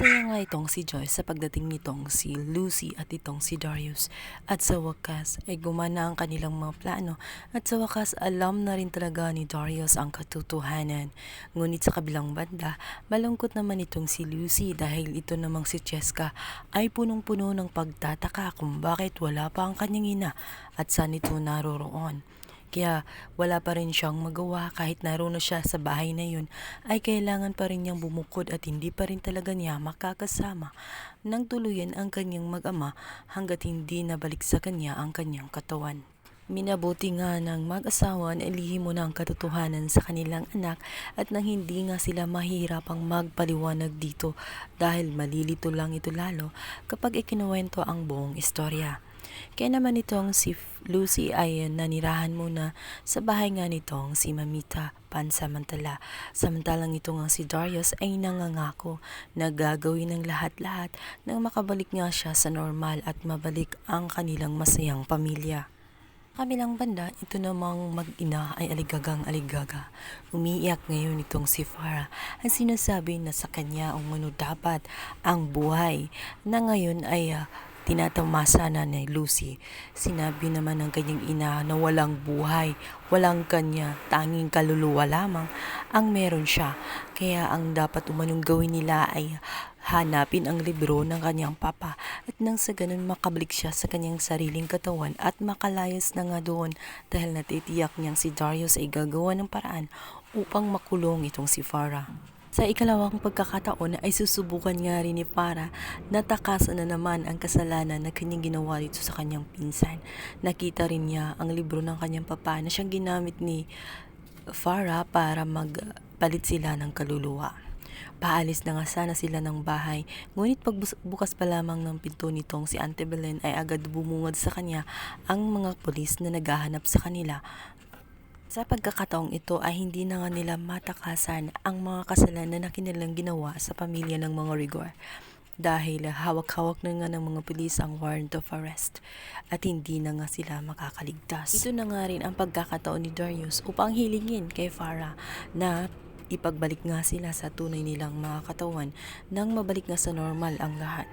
Masaya nga itong si Joyce sa pagdating nitong si Lucy at itong si Darius. At sa wakas ay gumana ang kanilang mga plano at sa wakas alam na rin talaga ni Darius ang katotohanan. Ngunit sa kabilang banda, malungkot naman itong si Lucy dahil ito namang si Cheska ay punong-puno ng pagtataka kung bakit wala pa ang kanyang ina at saan ito naroroon. Kaya wala pa rin siyang magawa kahit naroon na siya sa bahay na yun ay kailangan pa rin niyang bumukod at hindi pa rin talaga niya makakasama ng tuluyan ang kanyang mag-ama hanggat hindi nabalik sa kanya ang kanyang katawan. Minabuti nga ng mag-asawa na ilihim mo na ang katotohanan sa kanilang anak at nang hindi nga sila mahirapang magpaliwanag dito dahil malilito lang ito lalo kapag ikinuwento ang buong istorya. Kaya naman itong si Lucy ay nanirahan muna sa bahay nga nitong si Mamita pansamantala. Samantalang ito nga si Darius ay nangangako na gagawin ng lahat-lahat nang makabalik nga siya sa normal at mabalik ang kanilang masayang pamilya. Kabilang banda, ito namang mag-ina ay aligagang-aligaga. Umiiyak ngayon itong si Farah at sinasabi na sa kanya ang dapat ang buhay na ngayon ay tinatamasa na ni Lucy. Sinabi naman ng kanyang ina na walang buhay, walang kanya, tanging kaluluwa lamang ang meron siya. Kaya ang dapat umanong gawin nila ay hanapin ang libro ng kanyang papa at nang sa ganun makabalik siya sa kanyang sariling katawan at makalayas na nga doon dahil natitiyak niyang si Darius ay gagawa ng paraan upang makulong itong si Farah. Sa ikalawang pagkakataon ay susubukan nga rin ni Farah na takasan na naman ang kasalanan na kanyang ginawa dito sa kanyang pinsan. Nakita rin niya ang libro ng kanyang papa na siyang ginamit ni Farah para magpalit sila ng kaluluwa. Paalis na nga sana sila ng bahay, ngunit pagbukas pa lamang ng pinto nitong si Auntie Belen ay agad bumungad sa kanya ang mga pulis na naghahanap sa kanila. Sa pagkakataong ito ay hindi na nga nila matakasan ang mga kasalanan na kanilang ginawa sa pamilya ng mga Rigor dahil hawak-hawak na nga ng mga pulis ang warrant of arrest at hindi na nga sila makakaligtas. Ito na nga rin ang pagkakataon ni Darius upang hilingin kay Farah na ipagbalik nga sila sa tunay nilang mga katawan nang mabalik nga sa normal ang lahat.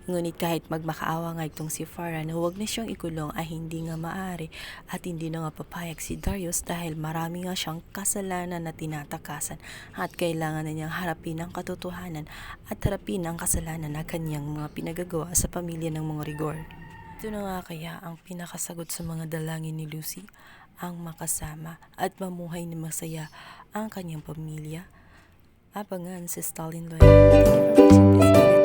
Ngunit kahit magmakaawa nga itong si Farah na huwag na siyang ikulong ay hindi nga maaari at hindi na nga papayag si Darius dahil marami nga siyang kasalanan na tinatakasan at kailangan na niyang harapin ang katotohanan at harapin ang kasalanan na kanyang mga pinagagawa sa pamilya ng mga Rigor. Ito na nga kaya ang pinakasagot sa mga dalangin ni Lucy, ang makasama at mamuhay na masaya ang kanyang pamilya. Abangan si Stalin Lloyd.